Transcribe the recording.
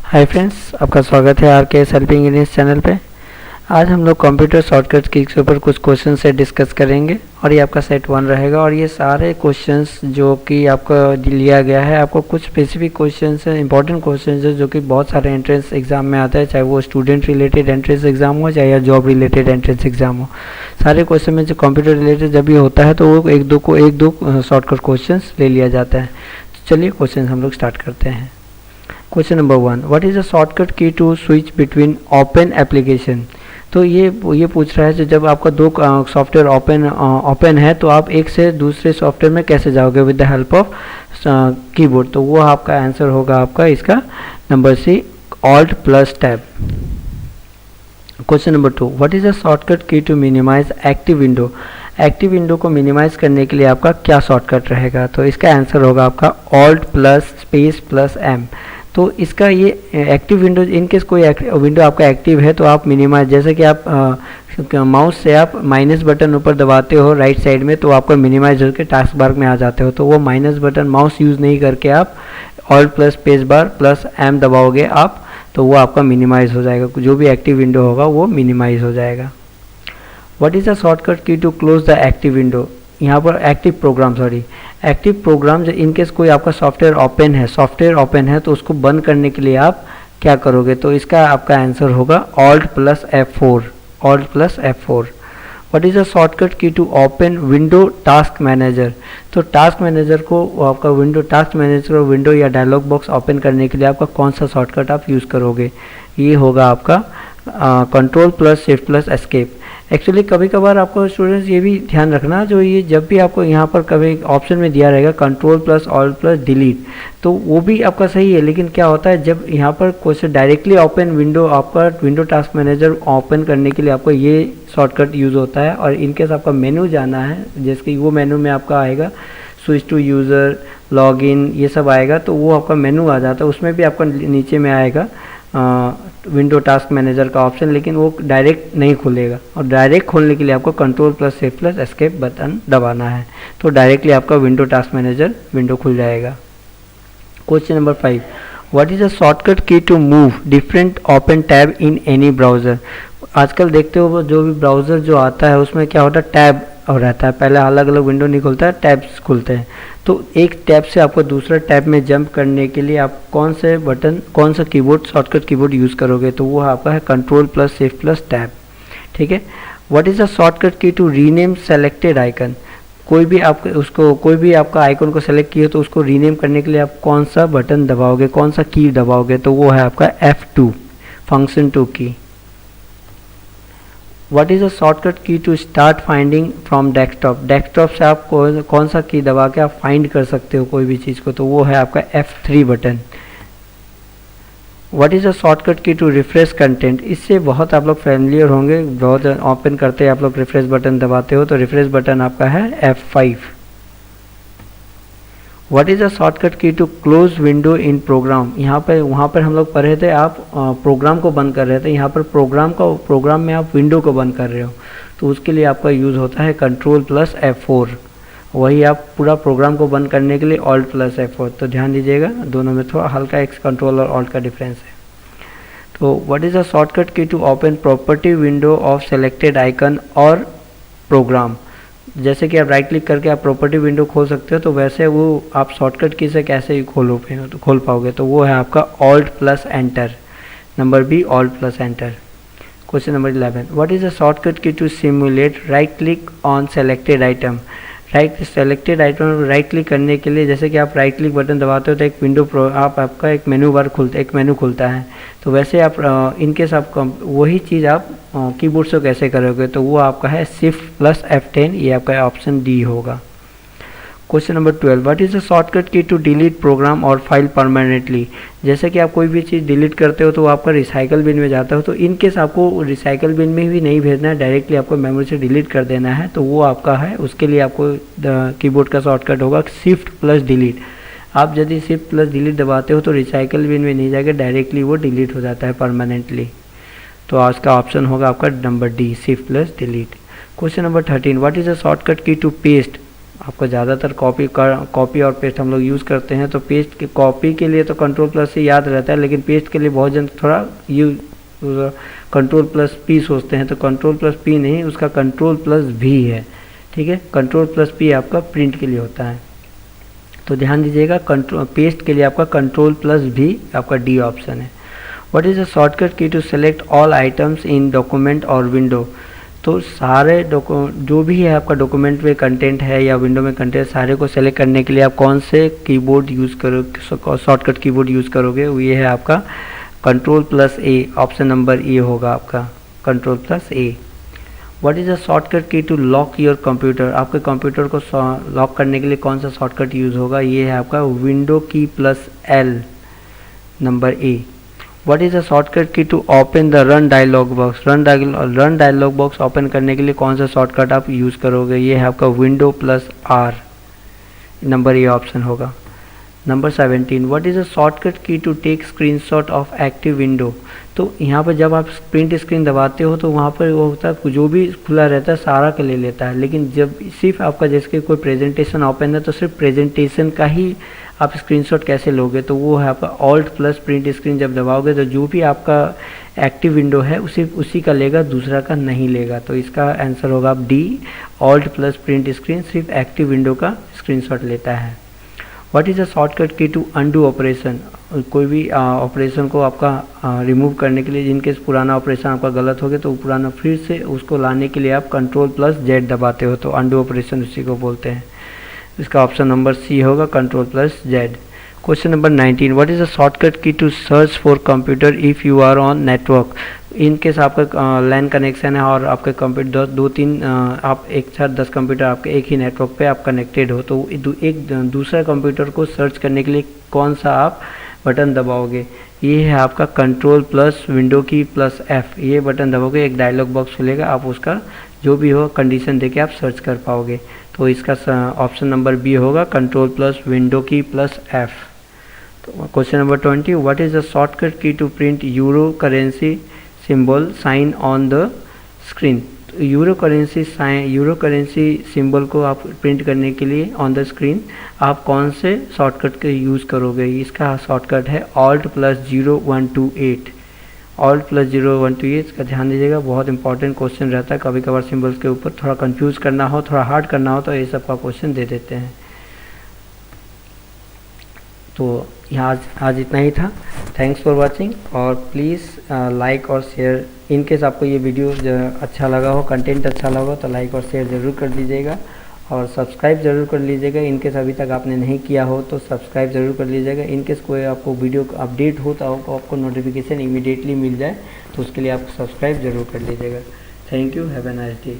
Hi friends, आपका स्वागत है आर के एस हेल्पिंग इंग्लिश चैनल पे। आज हम लोग कंप्यूटर शॉर्टकट की के ऊपर कुछ क्वेश्चन से डिस्कस करेंगे और ये आपका सेट 1 रहेगा। और ये सारे क्वेश्चंस जो कि आपका लिया गया है, आपको कुछ स्पेसिफिक क्वेश्चंस है, इंपॉर्टेंट क्वेश्चंस है जो कि बहुत सारे एंट्रेंस एग्जाम में आता है, चाहे वो स्टूडेंट रिलेटेड एंट्रेंस एग्जाम हो चाहे या जॉब रिलेटेड एंट्रेंस एग्जाम हो। सारे क्वेश्चन में जो कंप्यूटर रिलेटेड जब ये होता है तो वो एक दो शॉर्टकट क्वेश्चन ले लिया जाता है। तो चलिए क्वेश्चन हम लोग स्टार्ट करते हैं। Question number 1, what is a shortcut key to switch between open application. तो ये पूछ रहा है कि जब आपका दो सॉफ्टवेयर ओपन है तो आप एक से दूसरे सॉफ्टवेयर में कैसे जाओगे with the help of keyboard. तो वो आपका आंसर होगा आपका इसका number C, alt plus tab. Question number 2, what is a shortcut key to minimize active window. Active window को मिनिमाइज करने के लिए आपका क्या शॉर्टकट रहेगा। तो इसका आंसर होगा आपका alt plus space plus M. तो इसका ये एक्टिव विंडो, इनकेस कोई विंडो आपका एक्टिव है तो आप मिनिमाइज, जैसे कि आप माउस से आप माइनस बटन ऊपर दबाते हो राइट साइड में तो आपका मिनिमाइज होकर टास्क बार में आ जाते हो। तो वो माइनस बटन माउस यूज़ नहीं करके आप alt plus space bar plus M दबाओगे आप, तो वो आपका मिनिमाइज हो जाएगा। जो भी एक्टिव विंडो होगा वो मिनिमाइज हो जाएगा। What is the shortcut key to close the active window. यहाँ पर एक्टिव प्रोग्राम इनकेस कोई आपका सॉफ्टवेयर ओपन है तो उसको बंद करने के लिए आप क्या करोगे। तो इसका आपका आंसर होगा alt plus F4। What is a shortcut key to open window task manager. तो टास्क मैनेजर को आपका टास्क मैनेजर और विंडो या डायलॉग बॉक्स ओपन करने के लिए आपका कौन सा शॉर्टकट आप यूज़ करोगे। ये होगा आपका control plus shift plus escape. Actually कभी कभार आपको स्टूडेंट्स ये भी ध्यान रखना, जो ये जब भी आपको यहाँ पर कभी ऑप्शन में दिया रहेगा control plus alt plus delete, तो वो भी आपका सही है। लेकिन क्या होता है जब यहाँ पर क्वेश्चन डायरेक्टली ओपन विंडो, आपका विंडो टास्क मैनेजर ओपन करने के लिए आपको ये शॉर्टकट यूज़ होता है। और इनकेस आपका मेनू जाना है, जैसे कि वो मेनू में आपका आएगा switch to user, log in, ये सब आएगा तो वो आपका मेनू आ जाता है। उसमें भी आपका नीचे में आएगा विंडो टास्क मैनेजर का ऑप्शन, लेकिन वो डायरेक्ट नहीं खुलेगा। और डायरेक्ट खोलने के लिए आपको control plus shift plus escape button दबाना है, तो डायरेक्टली आपका विंडो टास्क मैनेजर विंडो खुल जाएगा। Question number 5, what is a shortcut key to move different open tab in any browser. आजकल देखते हो जो भी ब्राउज़र जो आता है उसमें क्या होता है, टैब और रहता है, पहले अलग अलग विंडो नहीं खुलता है, टैब्स खुलते हैं। तो एक टैब से आपको दूसरा टैब में जंप करने के लिए आप कौन सा कीबोर्ड शॉर्टकट कीबोर्ड यूज़ करोगे। तो वो आपका है control plus shift plus tab. ठीक है। What is the shortcut key to rename selected icon. कोई भी आपका आइकन को सेलेक्ट किया तो उसको रीनेम करने के लिए आप कौन सा बटन दबाओगे, कौन सा की दबाओगे। तो वो है आपका F2 function 2 key. What is a shortcut key to start finding from desktop से आप कौन सा की दबा के आप फाइंड कर सकते हो कोई भी चीज़ को। तो वो है आपका F3 button. What is a shortcut key to refresh content. इससे बहुत आप लोग फैमिलियर होंगे, बहुत ओपन करते हैं आप लोग रिफ्रेश बटन दबाते हो, तो रिफ्रेश बटन आपका है F5। What is a shortcut key to close window in program. वहाँ पर हम लोग पढ़े थे, आप प्रोग्राम को बंद कर रहे थे, यहाँ पर प्रोग्राम में आप विंडो को बंद कर रहे हो, तो उसके लिए आपका यूज़ होता है कंट्रोल प्लस F4। वही आप पूरा प्रोग्राम को बंद करने के लिए ऑल्ट प्लस F4। तो ध्यान दीजिएगा, दोनों में थोड़ा हल्का एक कंट्रोल और ऑल्ट का डिफरेंस है। तो what is a shortcut key to open property window of selected icon और प्रोग्राम। जैसे कि आप राइट क्लिक करके आप प्रॉपर्टी विंडो खोल सकते हो, तो वैसे वो आप शॉर्टकट की से कैसे खोल पाओगे। तो वो है आपका alt plus enter, number B alt plus enter. Question number 11, what is a shortcut key to simulate right click on selected item. Selected item right click करने के लिए, जैसे कि आप राइट क्लिक बटन दबाते हो तो आपका एक मेनू खुलता है। तो वैसे आप इनकेस आप वही चीज़ आप कीबोर्ड से कैसे करोगे। तो वो आपका है शिफ्ट प्लस F10, ये आपका ऑप्शन डी होगा। Question number 12, what is the shortcut key to delete programme और फाइल परमानेंटली। जैसे कि आप कोई भी चीज़ डिलीट करते हो तो वो आपका रिसाइकल बिन में जाता हो, तो इन केस आपको रिसाइकल बिन में भी नहीं भेजना है, डायरेक्टली आपको मेमोरी से डिलीट कर देना है, तो वो आपका है, उसके लिए आपको कीबोर्ड का शॉर्टकट होगा शिफ्ट प्लस डिलीट। आप यदि शिफ्ट प्लस डिलीट दबाते हो तो रिसाइकल बिन में नहीं जाएगा, डायरेक्टली वो डिलीट हो जाता है परमानेंटली। तो आज का ऑप्शन होगा आपका number D, shift plus delete. Question number 13, what is a shortcut key to paste आपको ज़्यादातर कॉपी और पेस्ट हम लोग यूज़ करते हैं, तो पेस्ट की कॉपी के लिए तो कंट्रोल प्लस से याद रहता है, लेकिन पेस्ट के लिए बहुत जन थोड़ा कंट्रोल प्लस पी सोचते हैं, तो कंट्रोल प्लस पी नहीं, उसका कंट्रोल प्लस भी है। ठीक है, कंट्रोल प्लस पी आपका प्रिंट के लिए होता है, तो ध्यान दीजिएगा। कंट्रोल पेस्ट के लिए आपका कंट्रोल प्लस भी आपका डी ऑप्शन है। What is a shortcut key to select all items in document और विंडो? तो सारे जो भी है आपका डॉक्यूमेंट में कंटेंट है या विंडो में कंटेंट, सारे को सेलेक्ट करने के लिए आप कौन से कीबोर्ड यूज़ करोगे, शॉर्टकट कीबोर्ड यूज़ करोगे? ये है आपका control plus A, option number A होगा आपका control plus A. What is a shortcut key to lock your computer? आपके कंप्यूटर को लॉक करने के लिए कौन सा शॉर्टकट यूज़ होगा? ये है आपका window key plus L, number A. What is a shortcut key to open the run dialog box? Run dialog box open करने के लिए कौन सा शॉर्टकट आप यूज़ करोगे? ये है आपका window plus R, number A option होगा। Number 17, what is a shortcut key to take screenshot of active window? तो यहाँ पर जब आप प्रिंट स्क्रीन दबाते हो तो वहाँ पर वो होता है, जो भी खुला रहता है सारा का ले लेता है, लेकिन जब सिर्फ आपका जैसे कोई प्रेजेंटेशन ओपन है तो सिर्फ प्रेजेंटेशन का ही आप स्क्रीनशॉट कैसे लोगे? तो वो है आपका ऑल्ट प्लस प्रिंट स्क्रीन, जब दबाओगे तो जो भी आपका एक्टिव विंडो है उसी का लेगा, दूसरा का नहीं लेगा। तो इसका आंसर होगा आप D, alt plus print screen सिर्फ एक्टिव विंडो का स्क्रीनशॉट लेता है। What is a shortcut key to undo operation? कोई भी ऑपरेशन को आपका रिमूव करने के लिए, जिनके पुराना ऑपरेशन आपका गलत हो गया तो पुराना फिर से उसको लाने के लिए आप कंट्रोल प्लस जेड दबाते हो, तो अनडू ऑपरेशन उसी को बोलते हैं। इसका ऑप्शन नंबर सी होगा control plus Z. Question number 19, what is a shortcut key to search for computer if you are on network? In case आपका लैन कनेक्शन है और आपके कंप्यूटर दो तीन आप एक साथ 10 कंप्यूटर आपके एक ही नेटवर्क पे आप कनेक्टेड हो, तो एक दूसरा कंप्यूटर को सर्च करने के लिए कौन सा आप बटन दबाओगे? ये है आपका control plus window key plus F, ये बटन दबाओगे, एक डायलॉग बॉक्स खुलेगा, आप उसका जो भी हो कंडीशन देके आप सर्च कर पाओगे। तो इसका ऑप्शन नंबर बी होगा control plus window key plus F. तो question number 20, what is the shortcut key to print euro currency symbol sign on the screen? Euro currency symbol को आप प्रिंट करने के लिए ऑन द स्क्रीन आप कौन से शॉर्टकट का यूज़ करोगे? इसका शॉर्टकट है ऑल्ट प्लस 0128, ऑल्ट प्लस 0128। इसका ध्यान दीजिएगा, बहुत इंपॉर्टेंट क्वेश्चन रहता है। कभी कभार सिंबल्स के ऊपर थोड़ा कंफ्यूज करना हो, थोड़ा हार्ड करना हो, तो ये सब का क्वेश्चन दे देते हैं। तो यहाँ आज इतना ही था। थैंक्स फॉर वाचिंग, और प्लीज़ लाइक और शेयर। इन केस आपको ये वीडियो अच्छा लगा हो, कंटेंट अच्छा लगा हो, तो लाइक और शेयर ज़रूर कर दीजिएगा, और सब्सक्राइब ज़रूर कर लीजिएगा। इन केस अभी तक आपने नहीं किया हो तो सब्सक्राइब ज़रूर कर लीजिएगा। इन केस कोई आपको वीडियो अपडेट हो तो आपको नोटिफिकेशन इमीडिएटली मिल जाए, तो उसके लिए आप सब्सक्राइब ज़रूर कर लीजिएगा। Thank you, have a nice day.